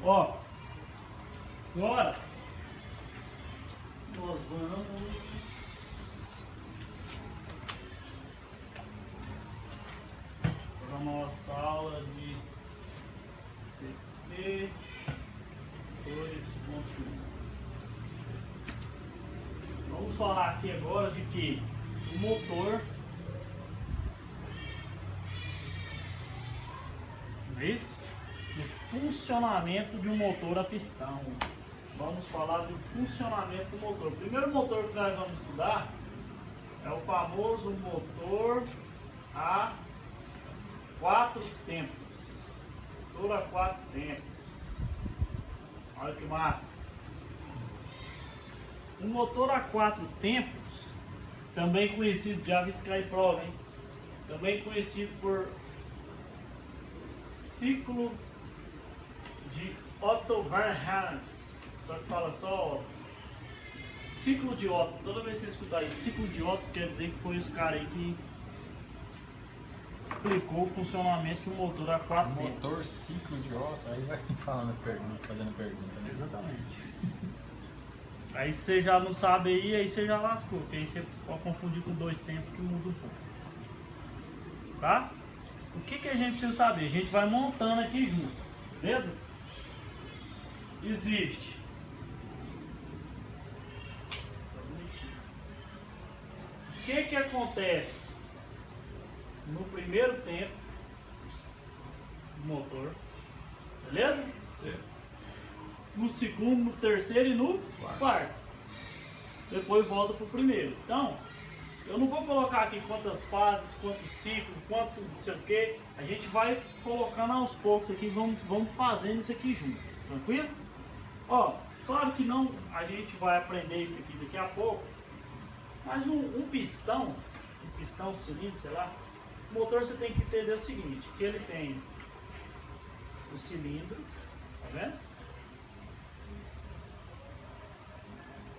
Ó, agora nós vamos para a nossa aula de CP 2.1. Vamos falar aqui agora de que o motor, isso? Do funcionamento de um motor a pistão. Vamos falar do funcionamento do motor. O primeiro motor que nós vamos estudar é o famoso motor a 4 tempos. Motor a 4 tempos. Olha que massa. O motor a 4 tempos, também conhecido, já vi isso cair prova, hein? Também conhecido por ciclo de Otto Warmhaus, só que fala só ciclo de Otto. Toda vez que você escutar isso, ciclo de Otto, quer dizer que foi esse cara aí que explicou o funcionamento de um motor a 4 tempos. Motor, ciclo de Otto, aí vai falando as perguntas, fazendo pergunta, né? Exatamente. Aí se você já não sabe aí você já lascou, porque aí você pode confundir com 2 tempos que muda um pouco. Tá? O que a gente precisa saber? A gente vai montando aqui junto, beleza? Existe. O que acontece no primeiro tempo do motor? Beleza? No segundo, no terceiro e no quarto. Depois volta para o primeiro. Então, eu não vou colocar aqui quantas fases, quantos ciclos, quanto não sei o que. A gente vai colocando aos poucos aqui, vamos fazendo isso aqui junto. Tranquilo? Ó, claro que não, a gente vai aprender isso aqui daqui a pouco. Mas um pistão cilindro, sei lá, o motor você tem que entender o seguinte, que ele tem o cilindro, tá vendo?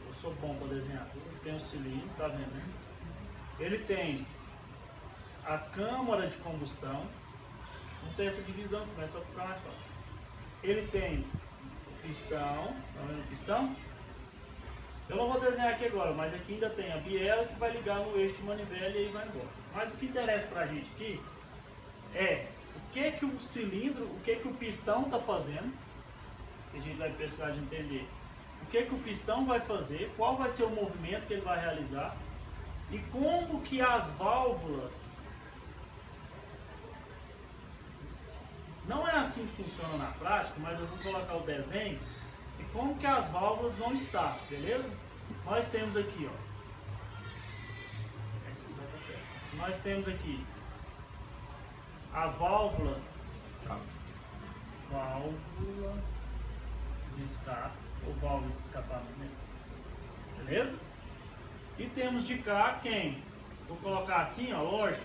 Eu sou bom para desenhar tudo. Ele tem um cilindro, tá vendo? Ele tem a câmara de combustão. Não tem essa divisão, começa a ficar mais fácil. Ele tem o pistão, tá vendo o pistão? Eu não vou desenhar aqui agora, mas aqui ainda tem a biela que vai ligar no eixo de manivela e aí vai embora. Mas o que interessa pra gente aqui é o que o cilindro, o que o pistão está fazendo, que a gente vai precisar de entender. O que o pistão vai fazer, qual vai ser o movimento que ele vai realizar e como que as válvulas, não é assim que funciona na prática, mas eu vou colocar o desenho e como que as válvulas vão estar, beleza? Nós temos aqui, ó, nós temos aqui a válvula de escape, ou válvula de escapamento, beleza? E temos de cá quem? Vou colocar assim, ó, lógico,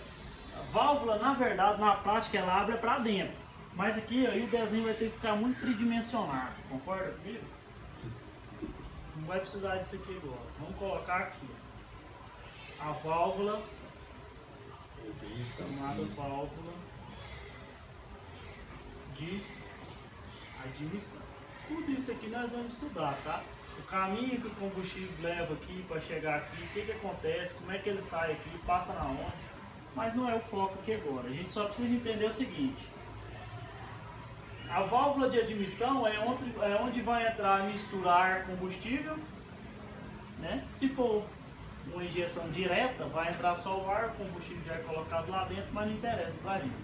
a válvula na verdade, na prática, ela abre para dentro, mas aqui aí o desenho vai ter que ficar muito tridimensionado, concorda comigo? Não vai precisar disso aqui agora, vamos colocar aqui, ó, a válvula, chamada válvula de admissão. Tudo isso aqui nós vamos estudar, tá? O caminho que o combustível leva aqui para chegar aqui, o que acontece, como é que ele sai aqui, passa na onde, mas não é o foco aqui agora. A gente só precisa entender o seguinte: a válvula de admissão é onde vai entrar misturar combustível, né? Se for uma injeção direta, vai entrar só o ar, o combustível já é colocado lá dentro, mas não interessa para a gente.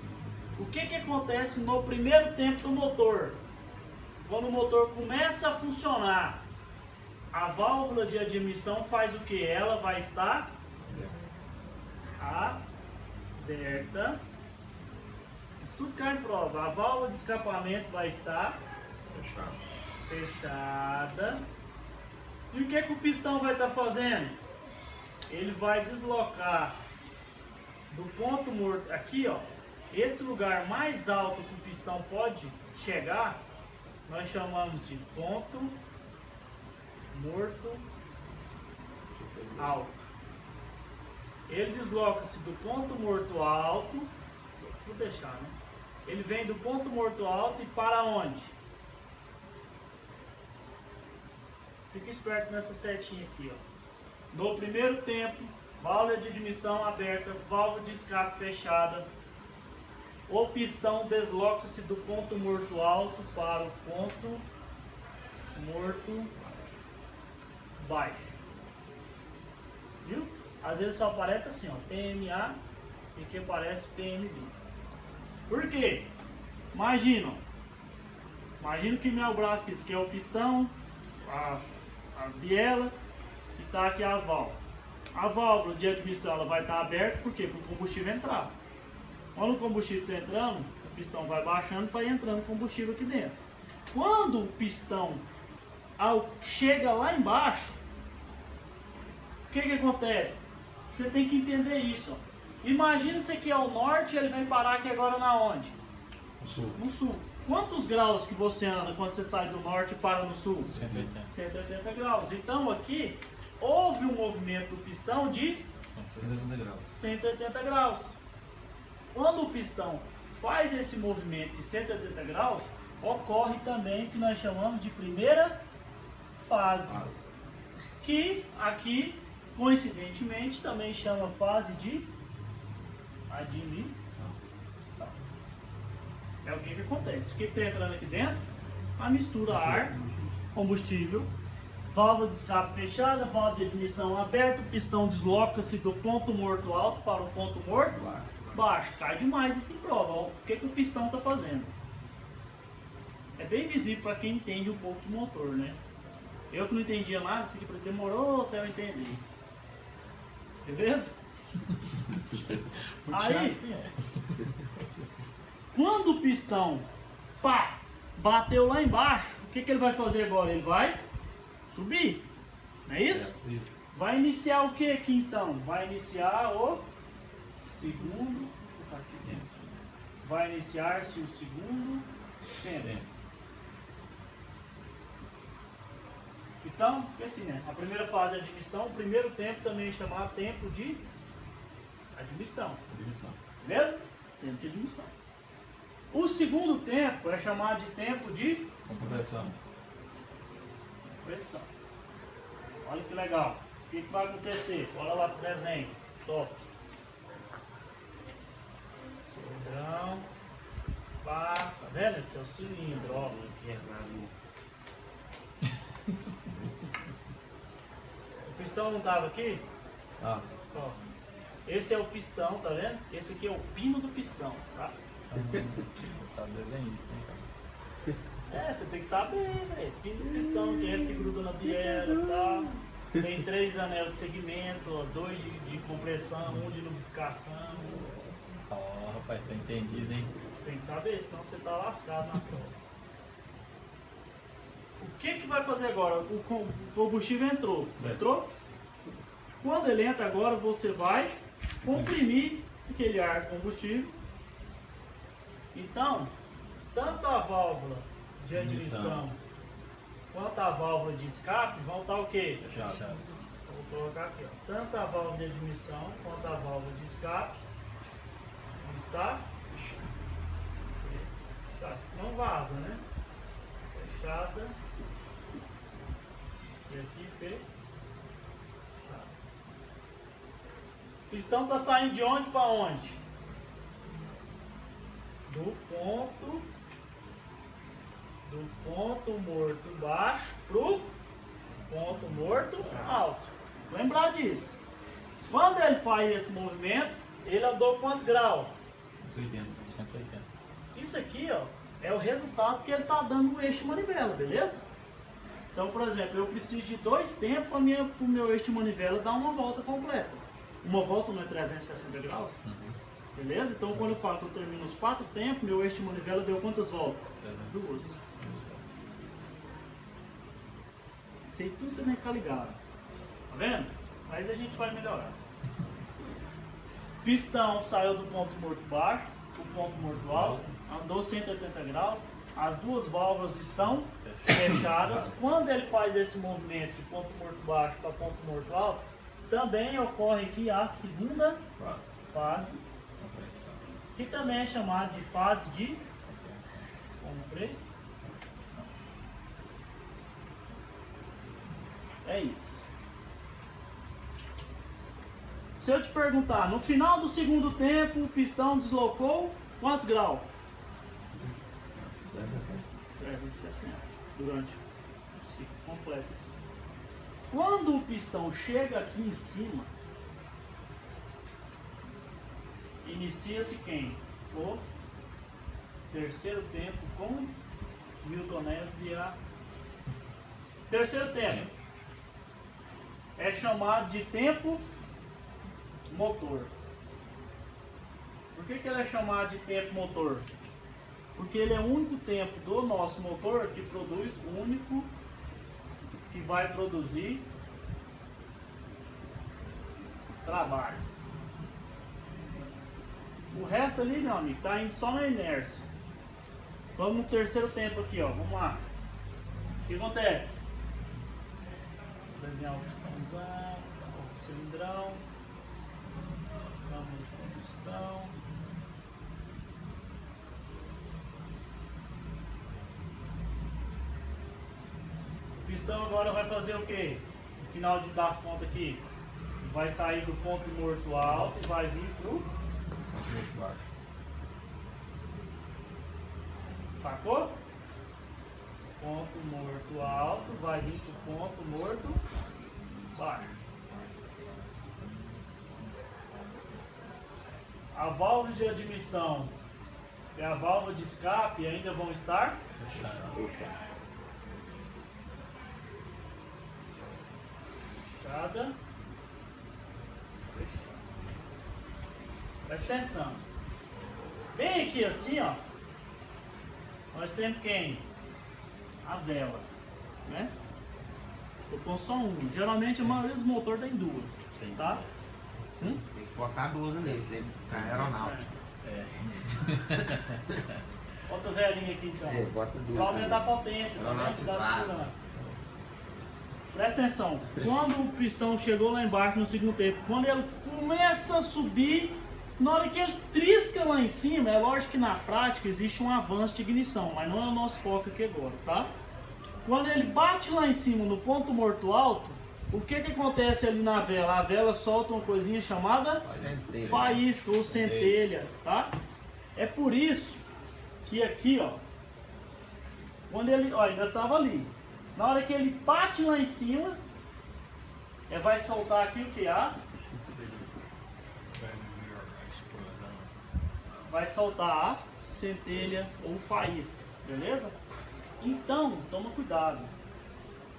O que acontece no primeiro tempo do motor? Quando o motor começa a funcionar, a válvula de admissão faz o que? Ela vai estar aberta. Isso tudo cai em prova. A válvula de escapamento vai estar fechada. E o que o pistão vai estar fazendo? Ele vai deslocar do ponto morto, aqui ó, esse lugar mais alto que o pistão pode chegar, nós chamamos de ponto morto alto. Ele desloca-se do ponto morto alto, vou deixar, né? Ele vem do ponto morto alto e para onde? Fica esperto nessa setinha aqui, ó. No primeiro tempo, válvula de admissão aberta, válvula de escape fechada. O pistão desloca-se do ponto morto alto para o ponto morto baixo. Viu? Às vezes só aparece assim, ó, PMA e que aparece PMB. Por quê? Imagina que meu braço aqui é o pistão, a biela e tá aqui as válvulas. A válvula de admissão ela vai estar aberta, por quê? Para o combustível entrar. Quando o combustível está entrando, o pistão vai baixando para ir entrando combustível aqui dentro. Quando o pistão chega lá embaixo, o que acontece? Você tem que entender isso. Ó. Imagina isso aqui é o norte e ele vem parar aqui agora na onde? No sul. No sul. Quantos graus que você anda quando você sai do norte e para no sul? 180. 180 graus. Então aqui houve um movimento do pistão de 180 graus. 180 graus. Quando o pistão faz esse movimento de 180 graus, ocorre também o que nós chamamos de primeira fase. Que aqui, coincidentemente, também chama fase de admissão. É o que acontece. O que está entrando aqui dentro? A mistura ar, combustível, válvula de escape fechada, válvula de admissão aberta, o pistão desloca-se do ponto morto alto para o ponto morto baixo. Cai demais isso em prova. O que o pistão está fazendo? É bem visível para quem entende um pouco de motor, né? Eu que não entendia nada, isso aqui demorou até eu entender. Beleza? Aí, quando o pistão bateu lá embaixo, o que ele vai fazer agora? Ele vai subir, não é isso? Vai iniciar o que aqui então? Vai iniciar o segundo, vai iniciar-se o segundo tempo. Então, esqueci, né? A primeira fase é admissão, o primeiro tempo também é chamado tempo de admissão. Beleza? Tempo de admissão. O segundo tempo é chamado de tempo de Compressão. compressão. Olha que legal. O que vai acontecer? Olha lá pro desenho. Top. Cilindrão. Pá, tá vendo? Esse é o cilindro, ó. O pistão não estava aqui? Ó. Esse é o pistão, tá vendo? Esse aqui é o pino do pistão, tá? Você tá desenhista, hein, cara? Você tem que saber, velho. Pino do pistão, que é ele que gruda na biela e tal. Tem 3 anéis de segmento, ó, 2 de compressão, 1 de lubrificação. Ó, rapaz, tá entendido, hein? Tem que saber, senão você tá lascado na prova. O que vai fazer agora? O combustível entrou. Entrou? Quando ele entra agora, você vai comprimir aquele ar combustível. Então, tanto a válvula de admissão quanto a válvula de escape vão estar o quê? Fechado. Vou colocar aqui, ó. Tanto a válvula de admissão quanto a válvula de escape vão estar fechada, senão vaza, né? Fechada. E aqui fechada. O pistão está saindo de onde para onde? Do ponto morto baixo pro ponto morto alto. Lembrar disso. Quando ele faz esse movimento, ele andou quantos graus? 180. Isso aqui, ó, é o resultado que ele está dando no eixo de manivela, beleza? Então, por exemplo, eu preciso de 2 tempos para o meu eixo de manivela dar uma volta completa. Uma volta não é 360 graus? Beleza? Então, quando eu falo que eu termino os 4 tempos, meu eixo de manivela deu quantas voltas? 2. Isso aí tudo você tem que ficar ligado. Tá vendo? Mas a gente vai melhorar. Pistão saiu do ponto morto baixo, o ponto morto alto, andou 180 graus, as 2 válvulas estão fechadas. Quando ele faz esse movimento de ponto morto baixo para ponto morto alto, também ocorre aqui a segunda fase, que também é chamada de fase de compressão. É isso. Se eu te perguntar, no final do segundo tempo, o pistão deslocou quantos graus? 360. Durante o ciclo completo. Quando o pistão chega aqui em cima, inicia-se quem? O terceiro tempo com Milton Neves e a... Terceiro tempo é chamado de tempo motor. Por que ele é chamado de tempo motor? Porque ele é o único tempo do nosso motor que produz, o único que vai produzir trabalho. O resto ali, meu amigo, está indo só na inércia. Vamos no terceiro tempo aqui, ó. Vamos lá. O que acontece? Vou desenhar o pistãozão, o cilindrão, câmara de combustão. O pistão agora vai fazer o que? No final das contas aqui, vai sair do ponto morto alto e vai vir pro ponto morto baixo. Sacou? Ponto morto alto vai vir pro ponto morto baixo. A válvula de admissão e a válvula de escape ainda vão estar fechadas. Presta atenção. Bem aqui assim, ó. Nós temos quem? A vela, né? Eu ponho só um. Geralmente a maioria dos motores tem duas, tá? Tem que botar duas nesse, tá aeronáutico. Bota o velhinho aqui então. Bota duas. Pra aumentar a potência, pra aumentar a segurança. Presta atenção. Quando o pistão chegou lá embaixo no segundo tempo, quando ele começa a subir, na hora que ele trisca lá em cima, é lógico que na prática existe um avanço de ignição, mas não é o nosso foco aqui agora, tá? Quando ele bate lá em cima no ponto morto alto, o que acontece ali na vela? A vela solta uma coisinha chamada Centelha. faísca ou centelha, tá? É por isso que aqui, ó, quando ele, ó, ainda estava ali, na hora que ele bate lá em cima, vai soltar aqui o que? Vai soltar a centelha ou faísca, beleza? Então, toma cuidado.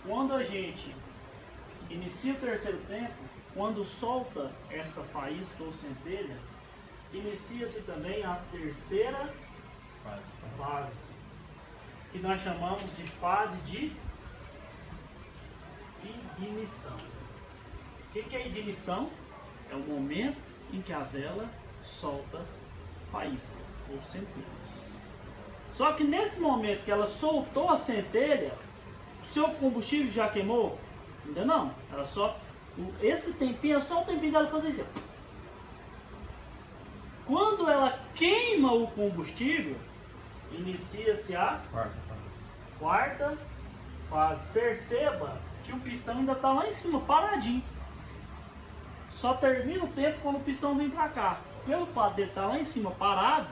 Quando a gente inicia o terceiro tempo, quando solta essa faísca ou centelha, inicia-se também a terceira fase, que nós chamamos de fase de ignição. O que é ignição? É o momento em que a vela solta faísca ou centelha. Só que nesse momento que ela soltou a centelha, o seu combustível já queimou? Ainda não. Ela só, esse tempinho é só o tempinho dela fazer isso. Quando ela queima o combustível, inicia-se a quarta fase. Perceba que o pistão ainda está lá em cima, paradinho. Só termina o tempo quando o pistão vem para cá. Pelo fato de ele estar lá em cima parado,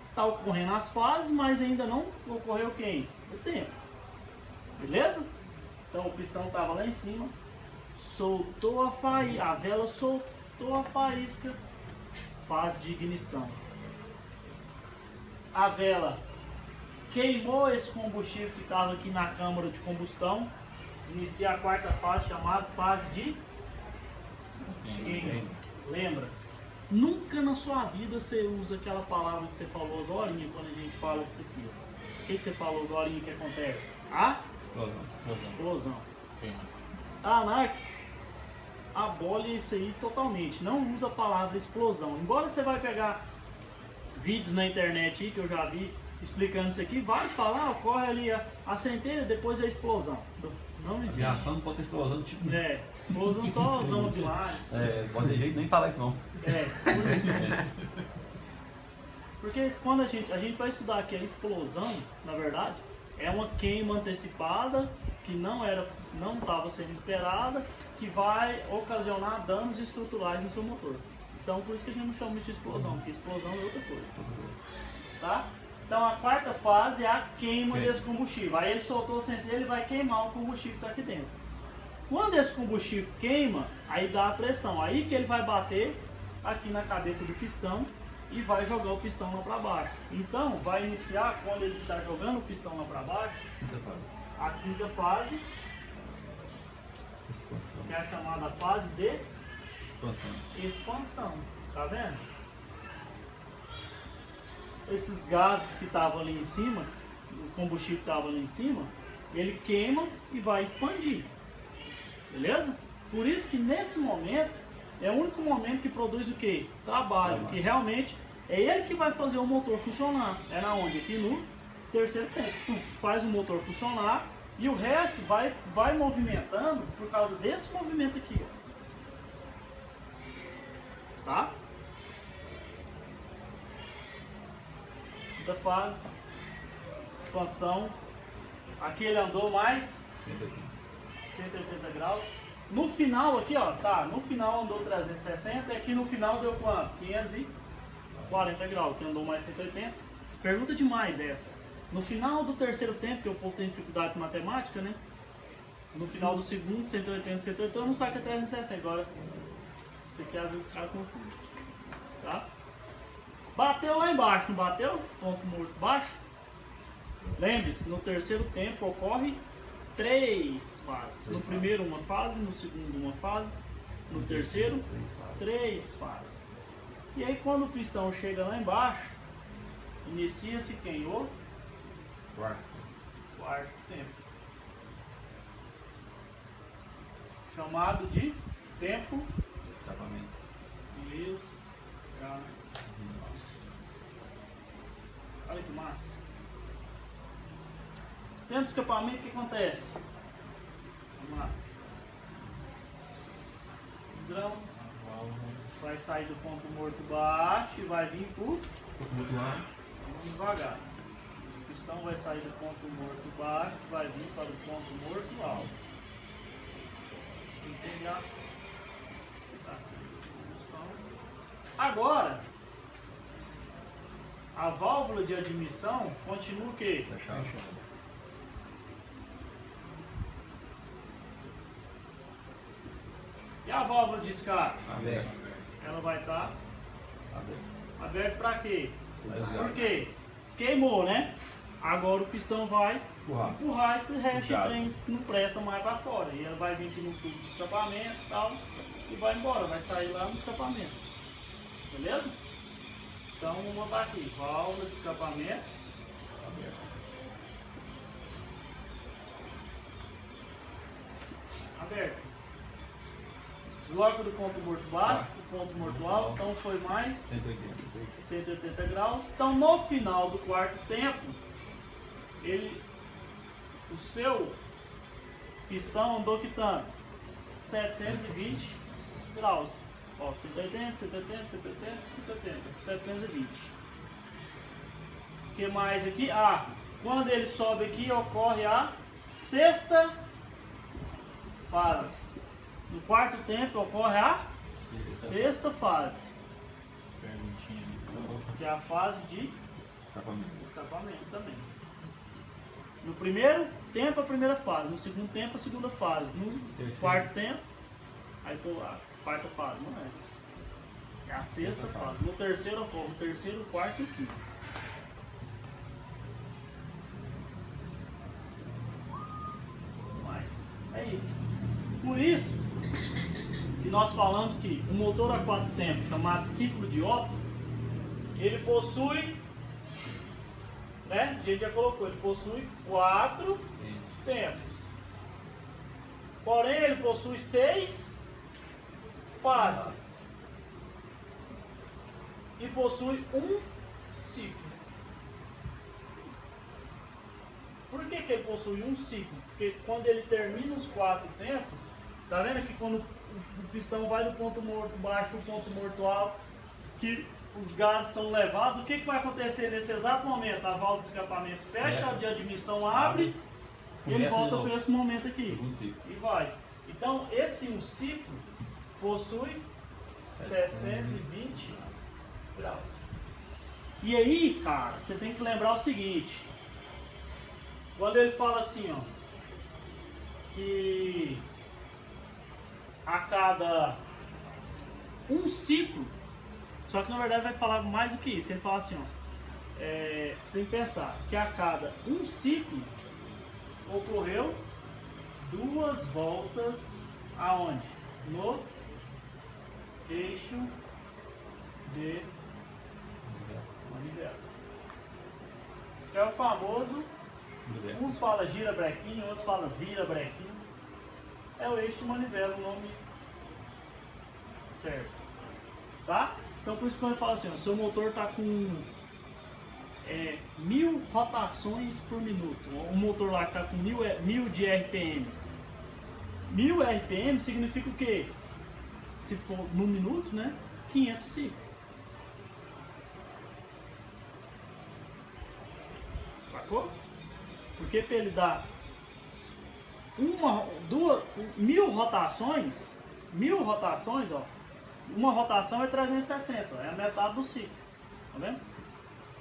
está ocorrendo as fases, mas ainda não ocorreu quem? O tempo. Beleza? Então o pistão estava lá em cima, soltou a faísca, a vela soltou a faísca, fase de ignição. A vela queimou esse combustível que estava aqui na câmara de combustão, inicia a quarta fase, chamada fase de queima. Lembra? Nunca na sua vida você usa aquela palavra que você falou agora, quando a gente fala disso aqui. O que você falou agora que acontece? A explosão. A ANAC abole isso aí totalmente. Não usa a palavra explosão. Embora você vai pegar vídeos na internet aí, que eu já vi explicando isso aqui, vários falam, ocorre ali a centelha, depois a explosão. Não existe. A aviação não pode ter explosão, tipo... explosão só usando de lá. Pode ter jeito nem falar isso não. Por isso. Porque quando a gente vai estudar aqui a explosão, na verdade, é uma queima antecipada que não estava sendo esperada, que vai ocasionar danos estruturais no seu motor. Então por isso que a gente não chama de explosão, porque explosão é outra coisa. Tá? Então a quarta fase é a queima desse combustível. Aí ele soltou a centelha, ele vai queimar o combustível que está aqui dentro. Quando esse combustível queima, aí dá a pressão. Aí que ele vai bater aqui na cabeça do pistão e vai jogar o pistão lá para baixo. Então vai iniciar, quando ele está jogando o pistão lá para baixo, a quinta fase, que é a chamada fase de expansão. Tá vendo? Esses gases que estavam ali em cima, o combustível que estava ali em cima, ele queima e vai expandir. Beleza? Por isso que nesse momento é o único momento que produz o que? Trabalho, que realmente é ele que vai fazer o motor funcionar. É na onde? Aqui no terceiro tempo. Tu faz o motor funcionar e o resto vai movimentando por causa desse movimento aqui. Ó. Tá? Quinta fase, expansão. Aqui ele andou mais 180 graus. No final aqui, ó, tá, no final andou 360 e aqui no final deu quanto? 540 graus, que andou mais 180. Pergunta demais essa. No final do terceiro tempo, que o povo tem dificuldade com matemática, né? No final do segundo, 180, 180, eu não sabe que é 360. Agora, isso aqui às vezes o cara confunde. Tá? Bateu lá embaixo, não bateu? Ponto morto baixo. Lembre-se, no terceiro tempo ocorre 3 fases. No primeiro uma fase, no segundo uma fase, no terceiro 3 fases. E aí quando o pistão chega lá embaixo, inicia-se quem? O quarto tempo. Chamado de tempo de escapamento. Olha que massa. Tempo de escapamento, o que acontece? Vamos lá. O grão vai sair do ponto morto baixo e vai vir para o ponto alto. Vamos devagar. O pistão vai sair do ponto morto baixo e vai vir para o ponto morto alto. Entendeu? Tá. Agora, a válvula de admissão continua o quê? Fechada. E a válvula de escape? Aberta. Ela vai estar aberta para quê? Por quê? Queimou, né? Agora o pistão vai empurrar esse resto de trem que não presta mais para fora. E ela vai vir aqui no tubo de escapamento e tal, e vai embora, vai sair lá no escapamento. Beleza? Então vamos botar aqui, válvula de escapamento aberta. Desloca do ponto morto baixo, o ponto morto alto, então foi mais 180 graus. Então no final do quarto tempo, o seu pistão andou que tanto? 720 graus. Ó, 180, 180, 180, 180, 720. O que mais aqui? Ah, quando ele sobe aqui, ocorre a sexta fase. No quarto tempo ocorre a sexta fase, que é a fase de escapamento também. No primeiro tempo a primeira fase, no segundo tempo a segunda fase, no quarto tempo, aí a quarta fase, não é? É a sexta fase. No terceiro ocorre o terceiro, o quarto e o quinto. Mas é isso. Por isso que nós falamos que o motor a 4 tempos, chamado ciclo de Otto, ele possui, né? A gente já colocou, ele possui 4 tempos. Porém, ele possui 6 fases. E possui um ciclo. Por que ele possui um ciclo? Porque quando ele termina os 4 tempos, tá vendo que quando o pistão vai do ponto morto baixo para o ponto morto alto, que os gases são levados, o que vai acontecer nesse exato momento? A válvula de escapamento fecha, a de admissão abre, e ele Começa de volta novo. para esse momento aqui. Segundo ciclo. E vai. Então, esse um ciclo possui 720 graus. E aí, cara, você tem que lembrar o seguinte. Quando ele fala assim, ó, que a cada um ciclo, só que na verdade vai falar mais do que isso. Ele fala assim, ó, você tem que pensar que a cada um ciclo ocorreu 2 voltas aonde? No eixo de manivela. Que é o famoso, uns falam gira brequinho, outros falam vira brequinho. É o eixo de manivela, o nome certo. Tá? Então por isso que eu falo assim, o seu motor está com 1000 rotações por minuto. O motor lá que está com 1000 de RPM. 1000 RPM significa o quê? Se for no minuto, né? 500 ciclos. Sacou? Porque para ele dar 1000 rotações, ó, uma rotação é 360, é a metade do ciclo. Tá vendo?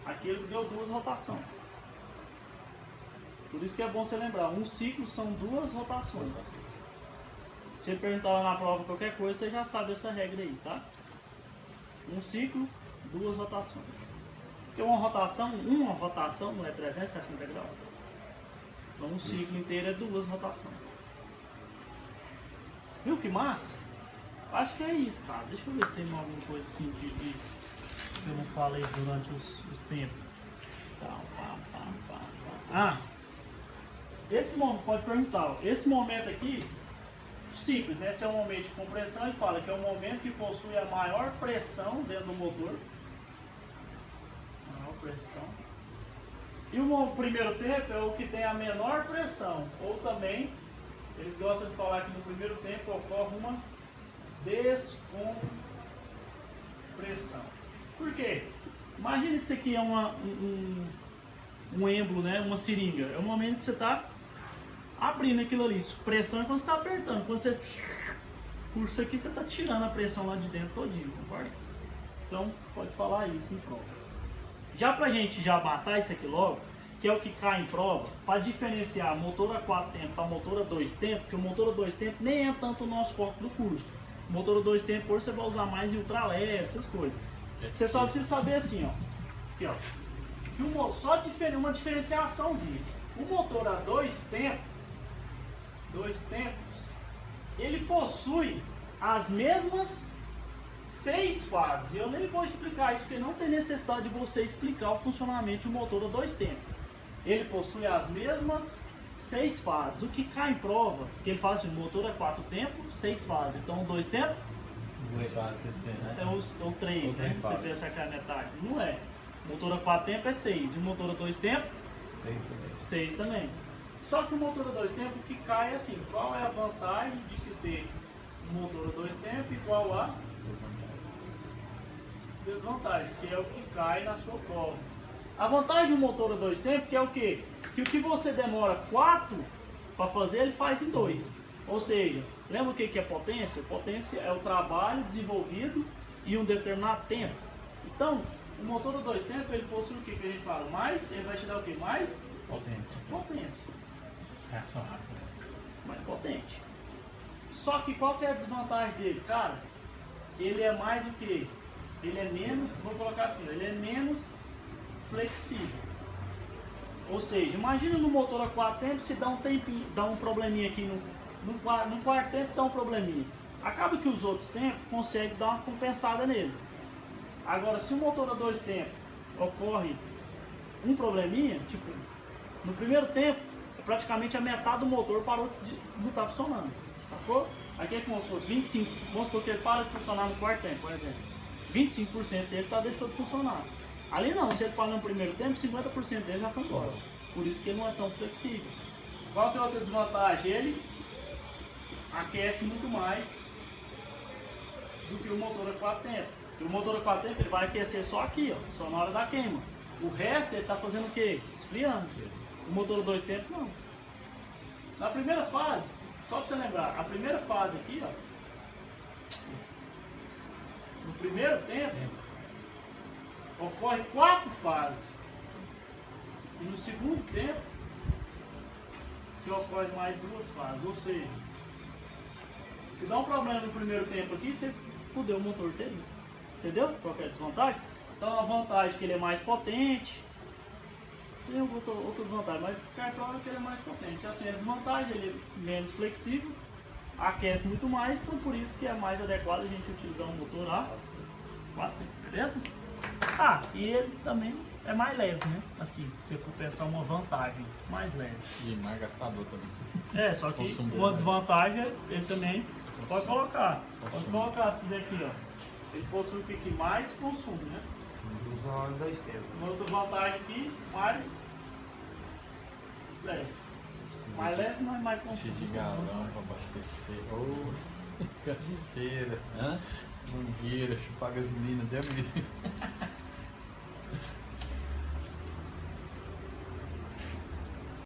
Aqui ele deu 2 rotações. Por isso que é bom você lembrar, um ciclo são 2 rotações. Se ele perguntar lá na prova qualquer coisa, você já sabe essa regra aí, tá? Um ciclo, 2 rotações. Porque uma rotação não é 360 graus. Então um ciclo inteiro é 2 rotações. Viu que massa? Acho que é isso, cara. Deixa eu ver se tem alguma coisa assim que eu não falei durante os tempos. Esse momento, pode perguntar, ó, esse momento aqui, simples, né? Esse é um momento de compressão, ele fala que é o momento que possui a maior pressão dentro do motor. Maior pressão. E o primeiro tempo é o que tem a menor pressão. Ou também, eles gostam de falar que no primeiro tempo ocorre uma descompressão. Por quê? Imagina que isso aqui é um êmbolo, né? Uma seringa. É o momento que você está abrindo aquilo ali. Pressão é quando você está apertando. Quando você por isso aqui, você está tirando a pressão lá de dentro todinho, concorda? Então, pode falar isso em prova. Já para a gente já matar isso aqui logo, que é o que cai em prova, para diferenciar motor a 4 tempos para motor a 2 tempos, porque o motor a 2 tempos nem é tanto o nosso foco do curso. O motor a 2 tempos hoje você vai usar mais em ultraleve, essas coisas. Você só precisa saber assim, ó. Aqui, ó. Que só uma diferenciaçãozinha. O motor a 2 tempos, ele possui as mesmas 6 fases. Eu nem vou explicar isso, porque não tem necessidade de você explicar o funcionamento de um motor a 2 tempos. Ele possui as mesmas 6 fases. O que cai em prova, que ele fala assim, motor a 4 tempos, 6 fases. Então 2 tempos? 2 fases que tem, né? Ou 3, né? Se você pensar que é a metade. Não é. Motor a 4 tempos é 6. E o motor a 2 tempos? 6 também. Só que o motor a 2 tempos, o que cai é assim, qual é a vantagem de se ter um motor a 2 tempos e qual a desvantagem, que é o que cai na sua prova. A vantagem do motor a 2 tempos que é o quê? Que o que você demora 4 para fazer, ele faz em 2. Ou seja, lembra o que é potência? Potência é o trabalho desenvolvido em um determinado tempo. Então, o motor a 2 tempos, ele possui o que a gente fala? Mais, ele vai te dar o que? Mais potência. Reação rápida. Mais potente. Só que qual que é a desvantagem dele? Cara, ele é mais o que? Ele é menos, vou colocar assim, ele é menos flexível. Ou seja, imagina no motor a 4 tempos, se dá um tempinho, dá um probleminha aqui no quarto tempo, dá um probleminha. Acaba que os outros tempos conseguem dar uma compensada nele. Agora, se o motor a 2 tempos ocorre um probleminha, tipo, no primeiro tempo, praticamente a metade do motor parou de não estar funcionando, sacou? Aqui é como se fosse 25, vamos supor que ele para de funcionar no quarto tempo, por exemplo. 25% dele deixou de funcionar. Ali não, se ele para no primeiro tempo, 50% dele já foi embora. Por isso que ele não é tão flexível. Qual que é a outra desvantagem? Ele aquece muito mais do que o motor a 4 tempos. Porque o motor a 4 tempos ele vai aquecer só aqui, ó, só na hora da queima. O resto ele está fazendo o quê? Esfriando. O motor a 2 tempos não. Na primeira fase, só para você lembrar, a primeira fase aqui, ó, no primeiro tempo, ocorre 4 fases. E no segundo tempo, que ocorre mais 2 fases. Ou seja, se dá um problema no primeiro tempo aqui, você fudeu o motor dele. Entendeu? Qual que é a desvantagem? Então a vantagem é que ele é mais potente. Tem outras vantagens, mas o cartão é que ele é mais potente. Assim, a desvantagem, ele é menos flexível, aquece muito mais, então por isso que é mais adequado a gente utilizar um motor A4, beleza? Ah, e ele também é mais leve, né? Assim, se você for pensar uma vantagem, mais leve. E mais gastador também. É, só que Consumo uma dele, desvantagem, ele também pode colocar. Pode colocar, se quiser aqui, ó. Ele possui o que mais consumo, né? Usa óleo 2 tempos. Uma outra vantagem aqui, mais leve. Mais leve, mas mais Precisa consumo. de galão pra abastecer. Ô, canseira. Hã? Mangueira, chupar gasolina, Deus me livre.